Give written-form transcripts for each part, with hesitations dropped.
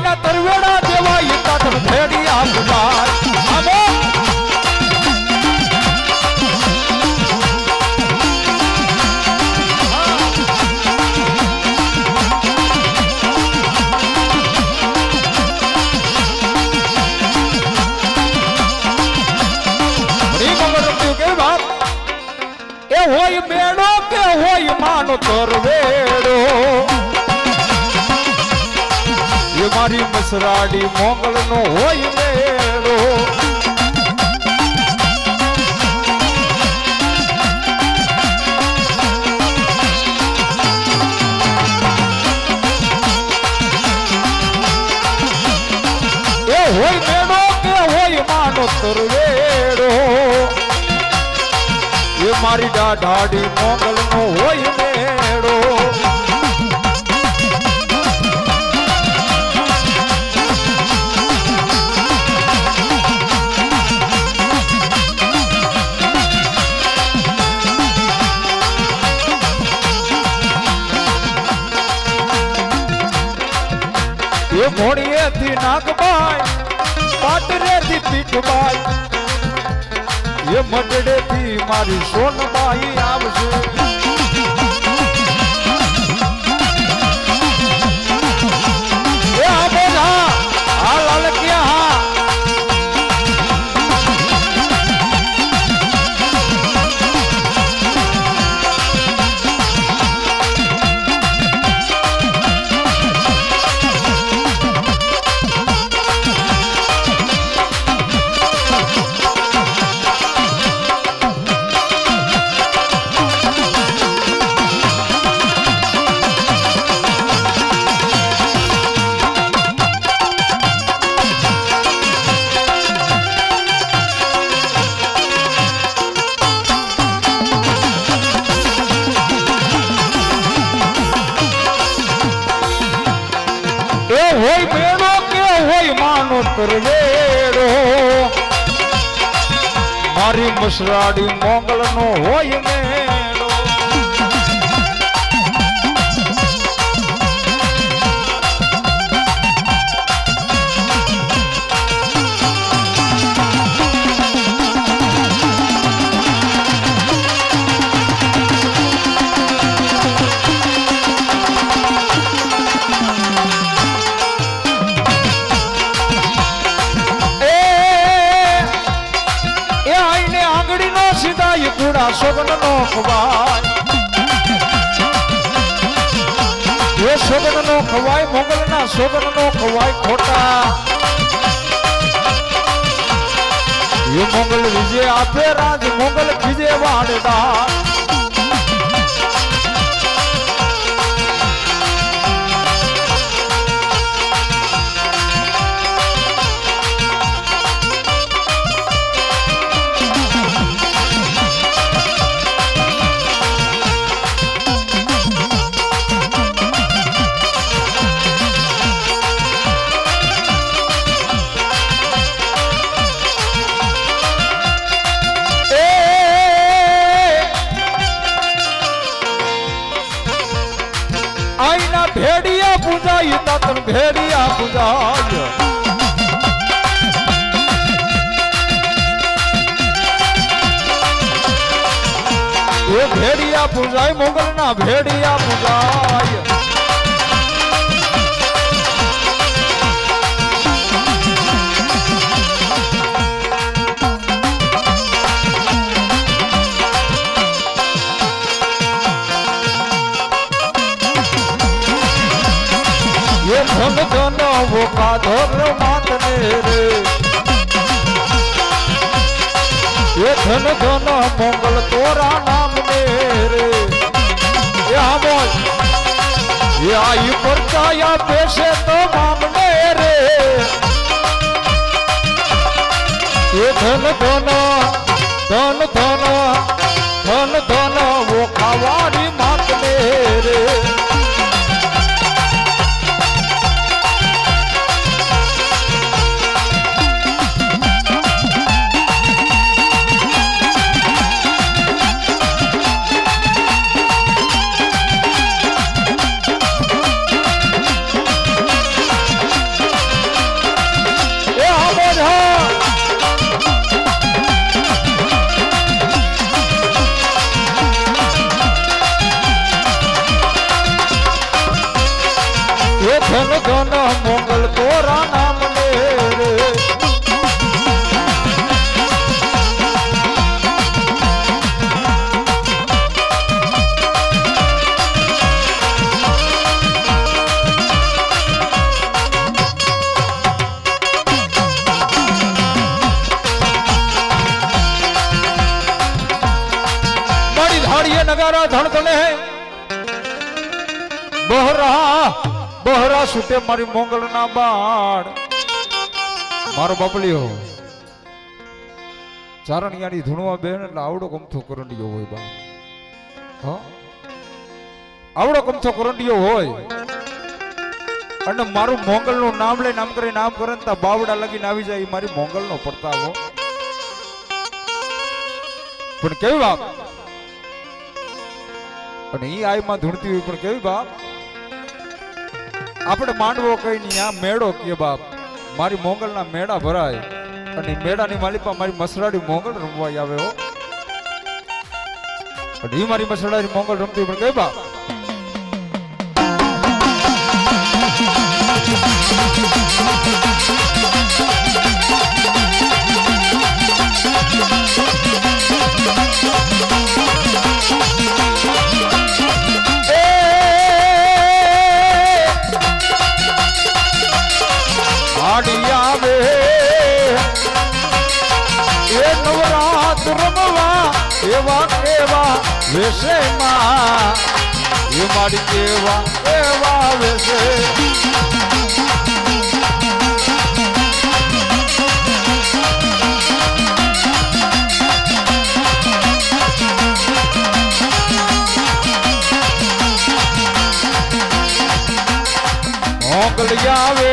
આઈના તરવેડા દેવાય તાતન ભેડિયા પુજાય આમો હોય મેળો કે હોય માનો તરવેડો એ મારી મસરાડી મોગલ નો હોય મેળો એ હોય મેળો કે હોય માનો તરવેડો એ મારી ડાઢાડી મોગલ નો હોય મેળો એ મોડીએથી નાગબાઈ પાટરેથી પીઠબાઈ એ મટડેથી મારી સોનબાઈ આવશે એ આ બોલા આ લાલકિયા હોય મેળો કે હોય માનો તરવેડો મારી મસરાડી મોગલ નો હોય મેળો પૂરા સોગન નો ખવાય એ સોગન નો ખવાય મોગલ ના સોગન નો ખવાય ખોટા એ મોગલ વિજય આપે રાજ મોગલ ખીજે વાડતા આઈના ભેડિયા પૂજાય તાતન ભેડિયા પૂજાય એ ભેડિયા પૂજાય મોગલ ના ભેડિયા પૂજાય ये धन धन वो का धर मातने रे ये धन धन मंगल तोरा नाम ने रे ये बोल ये आई परचाया पेशे तो मामने रे ये धन धन धन धन धन धन वो खावारी मातने रे ધન મોગલ તોરા નામ ને રે नगारा धड़कने है बहरा छूटे मारी मोंगल ना बाड़ मारो बबलियो चारणियानी धुणवा बेन એટલે આવડો કમથો કરંડિયો હોય બા હા આવડો કમથો કરંડિયો હોય અને મારું મોંગલ નું નામ લઈ નામ કરે તા બાવડા લગીને આવી જાય મારી મોંગલ નો પડતાવો પણ કેવી વાત અને ઈ આઈમાં ધૂણતી હોય પણ કેવી બાપ આપણે માંડવો કઈ નહીં આ મેળો કે બાપ મારી મોંગલના મેળા ભરાય અને મેળાની માલિપા મારી મસરાડી મોંગલ રમવા આવે હો અને ઈ મારી મસરાડી મોંગલ રમતી હોય પણ કેવી બાપ એવા કેવા વેશે માં એ મારી કેવા એવા વેશે મોગલ આવે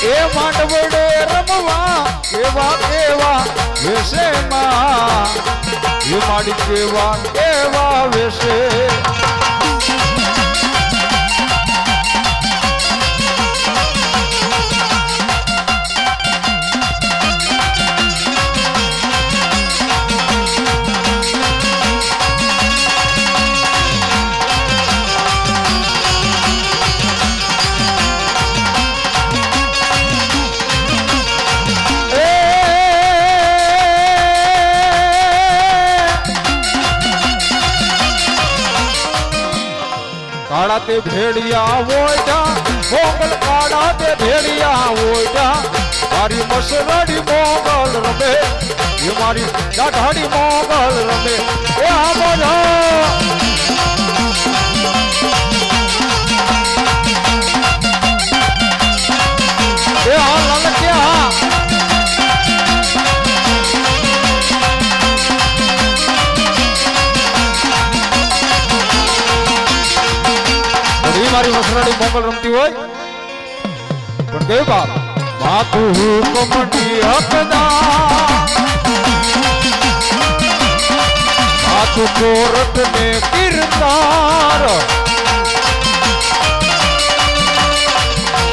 એ માંડવડે રમવા કેવા કેવા વેશે માં એ માડી કેવા કેવા વેશે काड़ा ते भेड़िया वोटा मोगल काड़ा ते भेड़िया वोटा मारी मसराड़ी मोगल रमे ये मारी डाढ़ी मोगल रमे ए आमोजा ए हाल क्या मारी मसराड़ी मोगल रमती हो पण के बाप मातु हुकमटी हकदार मातु कोरट में किरदार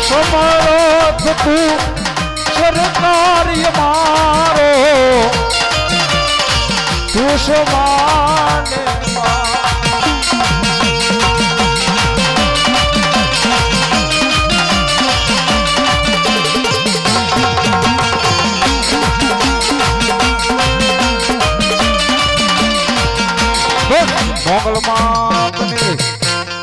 समर्थ तू सरकार मारो तू समाने मोगल माँ